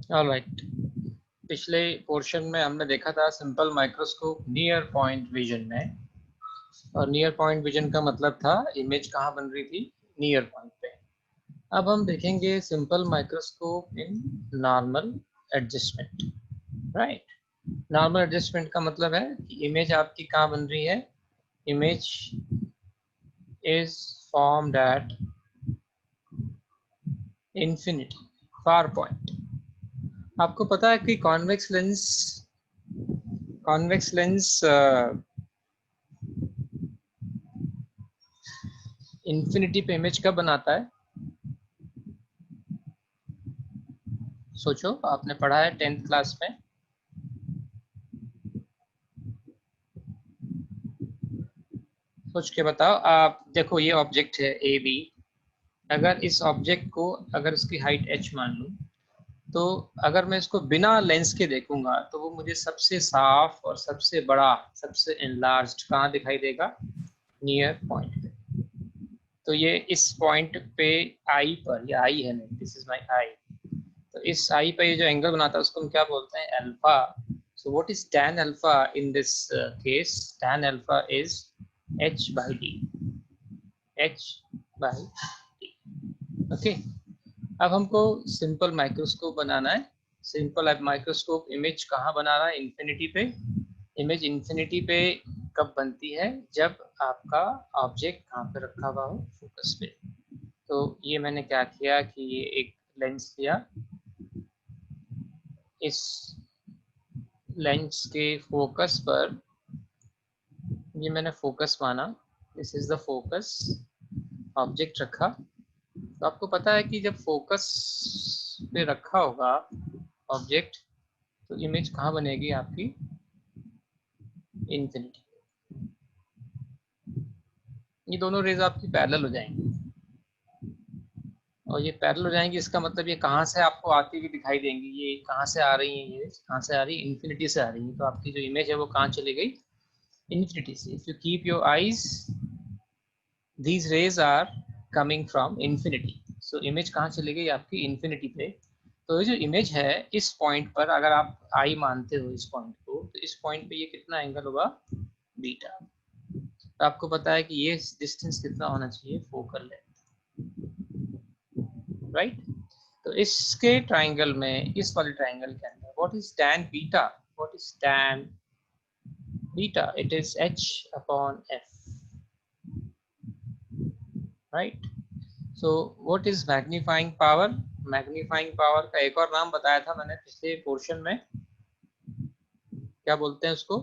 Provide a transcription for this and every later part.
Alright, पिछले portion में हमने देखा था simple microscope near point vision में, और नियर पॉइंट विजन का मतलब था इमेज कहाँ बन रही थी, नियर पॉइंट पे। अब हम देखेंगे simple microscope in normal adjustment. Right, normal adjustment का मतलब है कि इमेज आपकी कहाँ बन रही है, image is formed at infinity, far point. आपको पता है कि कॉन्वेक्स लेंस इंफिनिटी पे इमेज कब बनाता है? सोचो, आपने पढ़ा है 10th क्लास में। सोच के बताओ। आप देखो, ये ऑब्जेक्ट है ए बी। अगर इस ऑब्जेक्ट को, अगर इसकी हाइट h मान लूं, तो अगर मैं इसको बिना लेंस के देखूंगा तो वो मुझे सबसे साफ और सबसे बड़ा, सबसे एनलार्ज्ड कहाँ दिखाई देगा? नियर पॉइंट पे। तो ये इस पॉइंट पे आई पर, ये आई है, दिस इज माय आई। तो इस आई पे ये जो एंगल बनाता है उसको हम क्या बोलते हैं? Alpha. So what is tan alpha in this case? tan alpha is h by d, h by d। Okay, अब हमको सिंपल माइक्रोस्कोप बनाना है। सिंपल माइक्रोस्कोप इमेज कहाँ बना रहा है? इंफिनिटी पे। इमेज इंफिनिटी पे कब बनती है? जब आपका ऑब्जेक्ट कहाँ पे रखा हुआ हो? फोकस पे। तो ये मैंने क्या किया कि ये एक लेंस लिया, इस लेंस के फोकस पर ये मैंने फोकस माना, this is the focus, object रखा। तो आपको पता है कि जब फोकस पे रखा होगा ऑब्जेक्ट, तो इमेज कहाँ बनेगी आपकी? इंफिनिटी। ये दोनों रेज आपकी पैरेलल हो जाएंगी, और ये पैरेलल हो जाएंगी, इसका मतलब ये कहाँ से आपको आती हुई दिखाई देंगी? ये कहाँ से आ रही है? ये कहाँ से आ रही है? इंफिनिटी से आ रही है। तो आपकी जो इमेज है वो कहाँ चली गई? इंफिनिटी से। If you keep your eyes, these rays are coming from infinity। so image कहाँ चली गई आपकी? infinity पे। तो ये जो इमेज है इस पॉइंट पर, अगर आप आई मानते हो इस पॉइंट को, तो इस पॉइंट पे ये कितना एंगल होगा? बीटा। तो आपको पता है कि ये डिस्टेंस कितना होना चाहिए? Focal length. राइट। तो इसके ट्राइंगल में, इस वाले ट्राइंगल के अंदर, what is tan beta? What is tan beta? It is h upon f। Right. So what is magnifying power? Magnifying power का एक और नाम बताया था मैंने पिछले पोर्शन में, क्या बोलते हैं उसको?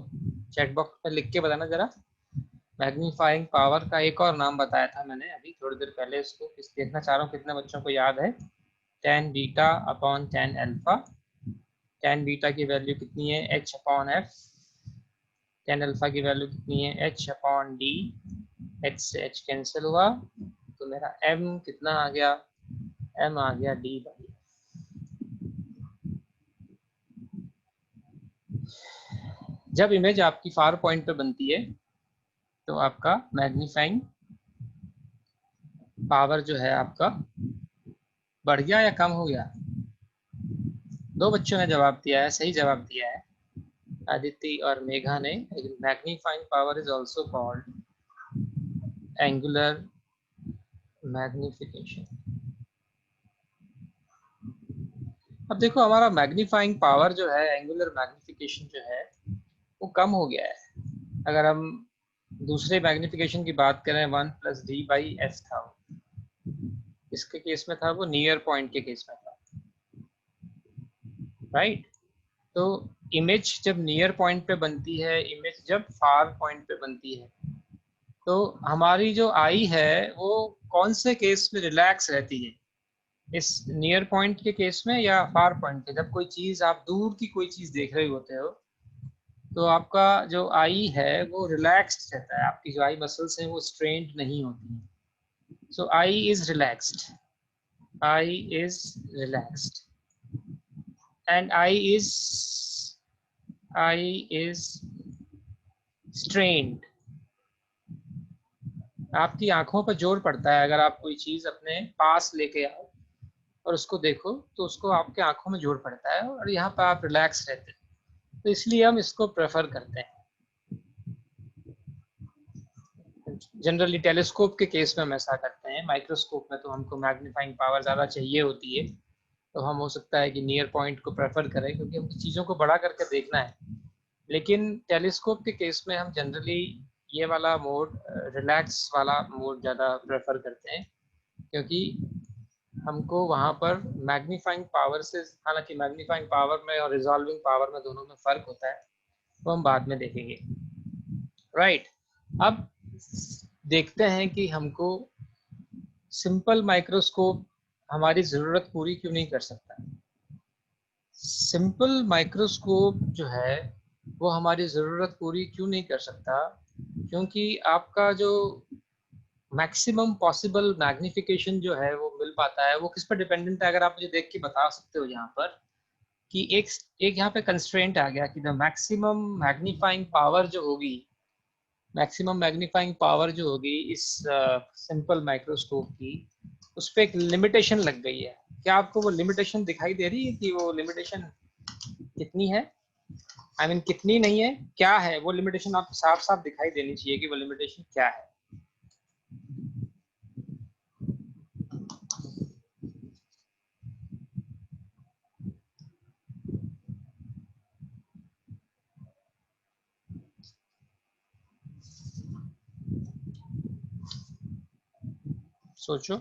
चैट बॉक्स में लिख के बताना जरा। मैग्नीफाइंग पावर का एक और नाम बताया था मैंने अभी थोड़ी देर पहले, इसको देखना चाह रहा हूँ कितने बच्चों को याद है। tan beta upon tan alpha. tan beta की वैल्यू कितनी है? h upon f। tan alpha की वैल्यू कितनी है? h upon d। h से h कैंसिल हुआ, तो मेरा m कितना आ गया? m आ गया d बाई। जब इमेज आपकी फार पॉइंट पे बनती है तो आपका मैग्नीफाइंग पावर जो है आपका बढ़ गया या कम हो गया? दो बच्चों ने जवाब दिया है, सही जवाब दिया है, आदित्य और मेघा ने। Magnifying power is also called angular magnification. अब देखो, हमारा मैग्नीफाइंग पावर जो है, एंगुलर मैग्निफिकेशन जो है, वो कम हो गया है। अगर हम दूसरे मैग्निफिकेशन की बात करें, 1 प्लस डी बाई एफ था, इसके केस में था, वो नियर पॉइंट के केस में था। राइट। तो इमेज जब नियर पॉइंट पे बनती है, इमेज जब फार पॉइंट पे बनती है, तो हमारी जो आई है वो कौन से केस में रिलैक्स रहती है? इस नियर पॉइंट के केस में या फार पॉइंट के? जब कोई चीज, आप दूर की कोई चीज देख रहे होते हो, तो आपका जो आई है वो रिलैक्स्ड रहता है, आपकी जो आई मसल्स हैं वो स्ट्रेन्ड नहीं होती हैं। So eye is relaxed, eye is relaxed, and eye is strained. आपकी आंखों पर जोर पड़ता है अगर आप कोई चीज अपने पास लेके आओ, और उसको देखो तो उसको आपके आंखों में जोर पड़ता है और यहाँ पर आप रिलैक्स रहते हैं, तो इसलिए हम इसको प्रेफर करते हैं। जनरली टेलीस्कोप के केस में हम ऐसा करते हैं, माइक्रोस्कोप में तो हमको मैग्नीफाइंग पावर ज़्यादा चाहिए होती है, तो हम हो सकता है कि नियर पॉइंट को प्रेफर करें क्योंकि हमको चीज़ों को बड़ा करके देखना है। लेकिन टेलीस्कोप के केस में हम जनरली ये वाला मोड, रिलैक्स वाला मोड ज़्यादा प्रेफर करते हैं, क्योंकि हमको वहाँ पर मैग्नीफाइंग पावर से, हालांकि मैग्नीफाइंग पावर में और रिजॉल्विंग पावर में दोनों में फ़र्क होता है, वो हम बाद में देखेंगे। राइट, अब देखते हैं कि हमको सिंपल माइक्रोस्कोप हमारी ज़रूरत पूरी क्यों नहीं कर सकता। सिंपल माइक्रोस्कोप जो है वो हमारी ज़रूरत पूरी क्यों नहीं कर सकता, क्योंकि आपका जो मैक्सिमम पॉसिबल मैग्निफिकेशन जो है वो मिल पाता है, वो किस पर डिपेंडेंट है, अगर आप मुझे देख के बता सकते हो यहाँ पर कि एक यहाँ पे कंस्ट्रेंट आ गया कि द मैक्सिमम मैग्नीफाइंग पावर जो होगी, मैक्सिमम मैग्नीफाइंग पावर जो होगी इस सिंपल माइक्रोस्कोप की, उस पर एक लिमिटेशन लग गई है। क्या आपको वो लिमिटेशन दिखाई दे रही है कि वो लिमिटेशन कितनी है? I mean, कितनी नहीं है, क्या है वो लिमिटेशन? आपको साफ साफ दिखाई देनी चाहिए कि वो लिमिटेशन क्या है। सोचो।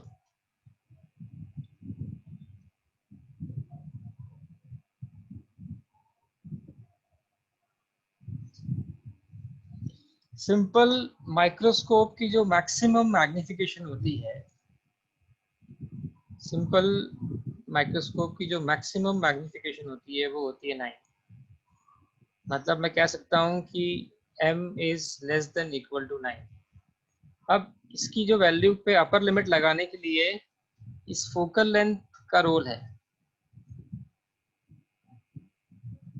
सिंपल माइक्रोस्कोप की जो मैक्सिमम मैग्निफिकेशन होती है, सिंपल माइक्रोस्कोप की जो मैक्सिमम मैग्निफिकेशन होती है वो होती है 9। मतलब मैं कह सकता हूँ कि m is less than equal to 9। अब इसकी जो वैल्यू पे अपर लिमिट लगाने के लिए इस फोकल लेंथ का रोल है।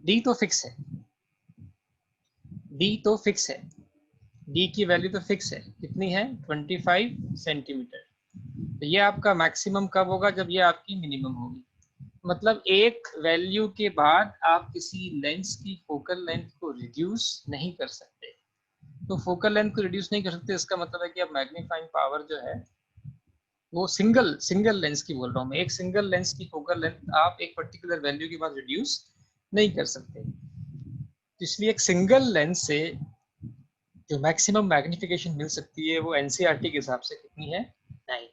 d तो फिक्स है, d तो फिक्स है, d की वैल्यू तो फिक्स है, कितनी है? 25 सेंटीमीटर। तो ये आपका मैक्सिमम कब होगा? जब ये आपकी मिनिमम होगी। मतलब एक वैल्यू के बाद आप किसी लेंस की फोकल लेंथ को रिड्यूस नहीं कर सकते। तो फोकल लेंथ को रिड्यूस नहीं कर सकते, इसका मतलब है कि अब मैग्नीफाइंग पावर जो है वो सिंगल लेंस की बोल रहा हूँ मैं, एक सिंगल लेंस की फोकल लेंथ आप एक पर्टिकुलर वैल्यू के बाद रिड्यूस नहीं कर सकते। तो इसलिए एक सिंगल लेंस से जो मैक्सिमम मैग्निफिकेशन मिल सकती है वो एनसीईआरटी के हिसाब से कितनी है? 9।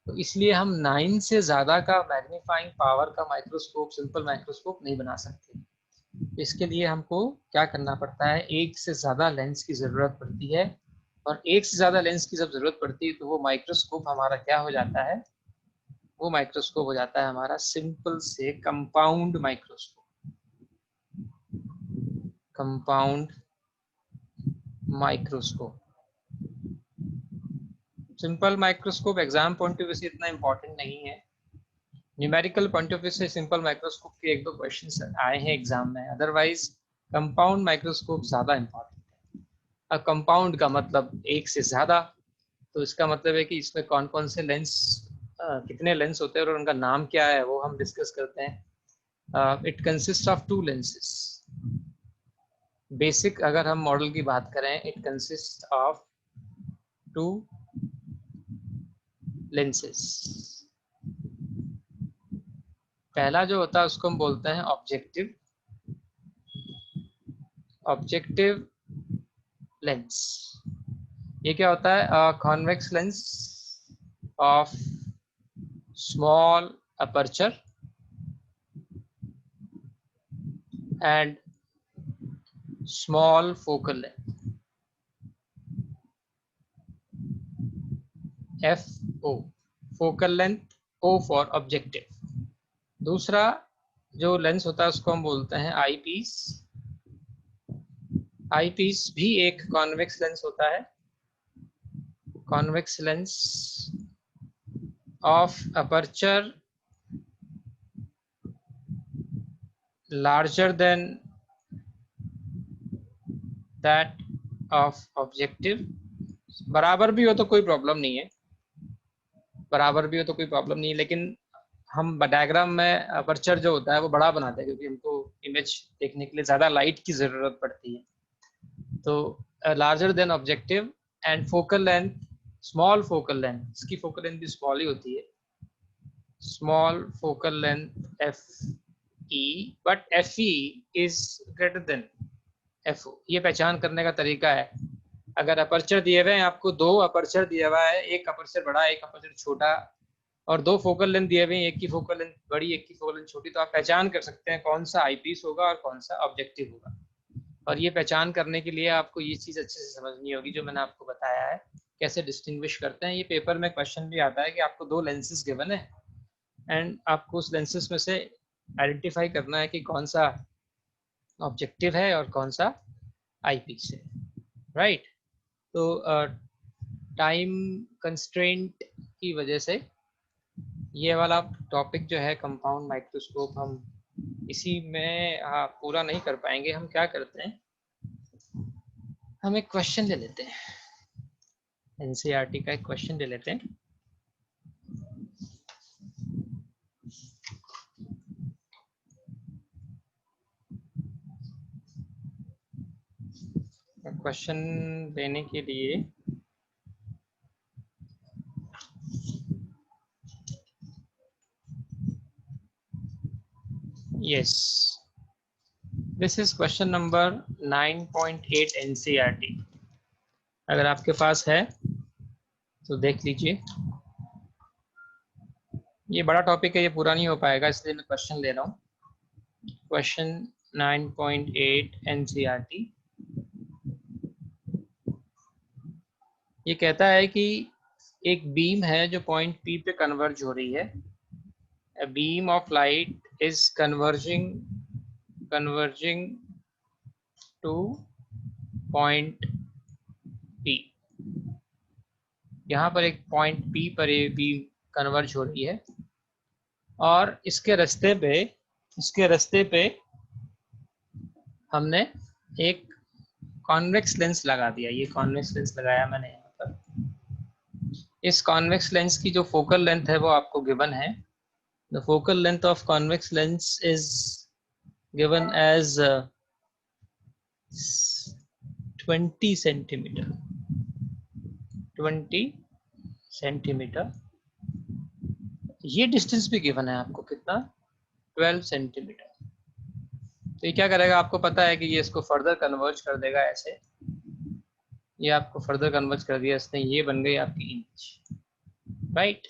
तो इसलिए हम 9 से ज़्यादा का मैग्नीफाइंग पावर का माइक्रोस्कोप, सिंपल माइक्रोस्कोप नहीं बना सकते। इसके लिए हमको क्या करना पड़ता है? एक से ज़्यादा लेंस की ज़रूरत पड़ती है, और एक से ज़्यादा लेंस की जब ज़रूरत पड़ती है तो वो माइक्रोस्कोप हमारा क्या हो जाता है? वो माइक्रोस्कोप हो जाता है हमारा सिंपल से compound microscope. Compound microscope. Simple microscope exam point of view से इतना इंपॉर्टेंट नहीं है, न्यूमेरिकल पॉइंट ऑफ व्यू से सिंपल माइक्रोस्कोप के एक दो क्वेश्चंस आए हैं एग्जाम में, अदरवाइज कंपाउंड माइक्रोस्कोप ज़्यादा इंपॉर्टेंट है। अब कंपाउंड का मतलब एक से ज़्यादा, तो इसका मतलब है कि इसमें कौन कौन से लेंस, कितने लेंस होते हैं और उनका नाम क्या है वो हम डिस्कस करते हैं। It consist of 2 lenses. Basic अगर हम मॉडल की बात करें, इट कंसिस्ट ऑफ 2 लेंसेज। पहला जो होता है उसको हम बोलते हैं ऑब्जेक्टिव लेंस। ये क्या होता है? Convex lens of small aperture and small focal length, FO, focal length, O for objective. दूसरा जो लेंस होता है उसको हम बोलते हैं आईपीस। आईपीस भी एक कॉन्वेक्स लेंस होता है, convex lens of aperture larger than that of objective। बराबर भी हो तो कोई प्रॉब्लम नहीं है, बराबर भी हो तो कोई प्रॉब्लम नहीं है, लेकिन हम डायग्राम में अपर्चर जो होता है वो बड़ा बनाते हैं क्योंकि हमको इमेज देखने के लिए ज़्यादा लाइट की ज़रूरत पड़ती है. तो larger than objective and focal length, small focal length, इसकी फोकल लेंथ भी स्मॉल ही होती है, small focal length F E, but F E is greater than F O. ये पहचान करने का तरीका है. अगर अपर्चर दिए हुए हैं आपको, दो अपर्चर दिया हुआ है, एक अपर्चर बड़ा एक अपर्चर छोटा, और दो फोकल लेंथ दिए हुए हैं, एक की फोकल लेंथ बड़ी एक की फोकल लेंथ छोटी, तो आप पहचान कर सकते हैं कौन सा आईपीस होगा और कौन सा ऑब्जेक्टिव होगा. और ये पहचान करने के लिए आपको ये चीज़ अच्छे से समझनी होगी जो मैंने आपको बताया है कैसे डिस्टिंग्विश करते हैं. ये पेपर में क्वेश्चन भी आता है कि आपको दो लेंसेज गिवन है एंड आपको उस लेंसेज में से आइडेंटिफाई करना है कि कौन सा ऑब्जेक्टिव है और कौन सा आईपीस है. राइट. तो टाइम कंस्ट्रेंट की वजह से ये वाला टॉपिक जो है कंपाउंड माइक्रोस्कोप हम इसी में पूरा नहीं कर पाएंगे. हम क्या करते हैं, हम एक क्वेश्चन ले लेते हैं, एनसीईआरटी का एक क्वेश्चन ले लेते हैं. क्वेश्चन देने के लिए yes, this is question number 9.8 NCERT. अगर आपके पास है तो देख लीजिए. ये बड़ा टॉपिक है, ये पूरा नहीं हो पाएगा इसलिए मैं क्वेश्चन ले रहा हूँ. क्वेश्चन 9.8 एनसीईआरटी ये कहता है कि एक बीम है जो पॉइंट पी पे कन्वर्ज हो रही है. A beam of light is converging to point P. यहाँ पर एक पॉइंट P पर ये बीम कन्वर्ज हो रही है और इसके रास्ते पे हमने एक कॉन्वेक्स लेंस लगा दिया. ये कॉन्वेक्स लेंस लगाया मैंने यहाँ पर. इस कॉन्वेक्स लेंस की जो फोकल लेंथ है वो आपको गिवन है. The focal length of convex lens is given as 20 centimeter. 20 centimetre. ये डिस्टेंस भी गिवन है आपको कितना, 12 सेंटीमीटर. तो ये क्या करेगा, आपको पता है कि ये इसको फर्दर कन्वर्ज कर देगा ऐसे. ये आपको फर्दर कन्वर्ज कर दिया इसने, ये बन गई आपकी इमेज. राइट.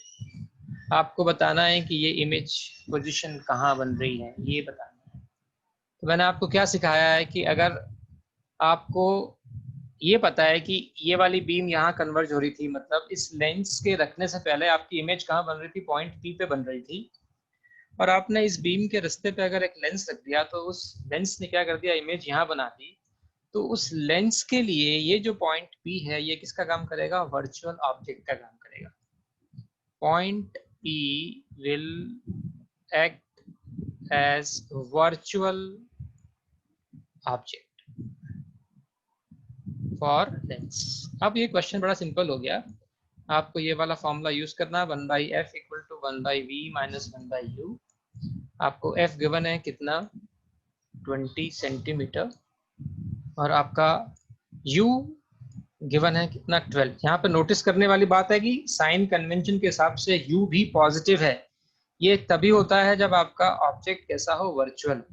आपको बताना है कि ये इमेज पोजीशन कहाँ बन रही है, ये बताना है. तो मैंने आपको क्या सिखाया है कि अगर आपको ये पता है कि ये वाली बीम यहाँ कन्वर्ज हो रही थी, मतलब इस लेंस के रखने से पहले आपकी इमेज कहाँ बन रही थी, पॉइंट पी पे बन रही थी. और आपने इस बीम के रास्ते पे अगर एक लेंस रख दिया तो उस लेंस ने क्या कर दिया, इमेज यहाँ बना दी. तो उस लेंस के लिए ये जो पॉइंट पी है ये किसका काम करेगा, वर्चुअल ऑब्जेक्ट का काम करेगा. Point P will act as virtual object for lens. अब ये क्वेश्चन बड़ा सिंपल हो गया. आपको ये वाला फॉर्मूला यूज करना है, 1/f equal to 1/v minus 1/u. आपको f गिवन है कितना, 20 सेंटीमीटर, और आपका u गिवन है कितना, 12. यहाँ पे नोटिस करने वाली बात है कि साइन कन्वेंशन के हिसाब से u भी पॉजिटिव है. ये तभी होता है जब आपका ऑब्जेक्ट कैसा हो, वर्चुअल.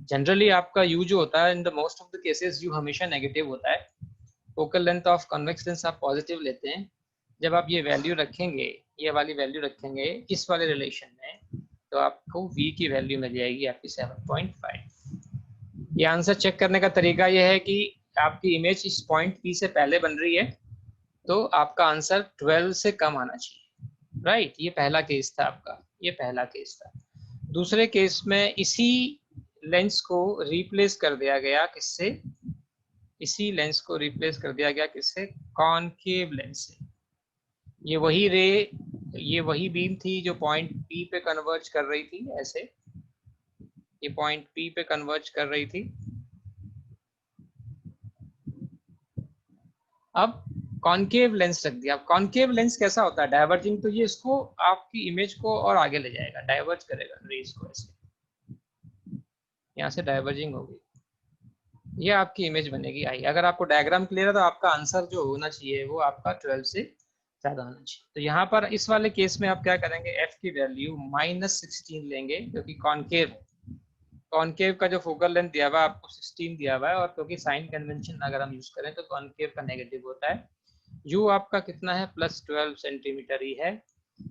जनरली आपका u जो होता है, in the most of the cases u हमेशा नेगेटिव होता है. Focal length of convex lens आप पॉजिटिव लेते हैं. जब आप ये वैल्यू रखेंगे, ये वाली वैल्यू रखेंगे इस वाले रिलेशन में, तो आपको v की वैल्यू मिल जाएगी आपकी 7.5. ये आंसर चेक करने का तरीका ये है कि आपकी इमेज इस पॉइंट P से पहले बन रही है तो आपका आंसर 12 से कम आना चाहिए. राइट. ये पहला केस था आपका, ये पहला केस था. दूसरे केस में इसी लेंस को रिप्लेस कर दिया गया किससे, इसी लेंस को रिप्लेस कर दिया गया किससे, कॉनकेव लेंस से. ये वही रे, ये वही बीम थी जो पॉइंट P पे कन्वर्ज कर रही थी ऐसे. ये पॉइंट P पे कन्वर्ज कर रही थी. अब कॉनकेव लेंस रख दिया। अब कॉनकेव लेंस कैसा होता है, डाइवर्जिंग, तो ये इसको आपकी इमेज को और आगे ले जाएगा, डाइवर्ज करेगा रेज को, ऐसे यहाँ से डाइवर्जिंग होगी, ये आपकी इमेज बनेगी आई। अगर आपको डायग्राम क्लियर है तो आपका आंसर जो होना चाहिए वो आपका 12 से ज्यादा होना चाहिए। तो यहाँ पर इस वाले केस में आप क्या करेंगे, f की वैल्यू -16 लेंगे, क्योंकि कॉनकेव का जो फोकल लेंथ दिया हुआ है आपको 16 दिया हुआ है, और क्योंकि साइन कन्वेंशन अगर हम यूज करें तो कॉनकेव का नेगेटिव होता है। यू आपका कितना है, +12 सेंटीमीटर ही है।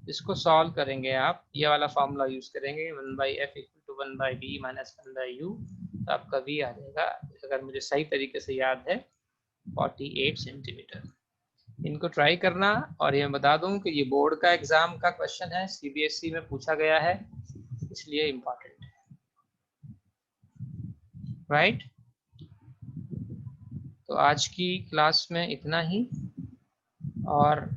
इसको सॉल्व करेंगे आप, ये वाला फार्मूला यूज करेंगे, 1/f = 1/b - 1/u, तो आपका v आ जाएगा, अगर मुझे सही तरीके से याद है, 48 सेंटीमीटर। इनको ट्राई करना, और ये बता दूं कि ये बोर्ड का एग्जाम का क्वेश्चन है, सीबीएसई में पूछा गया है, इसलिए इम्पोर्टेंट है, राइट। तो आज की क्लास में इतना ही, और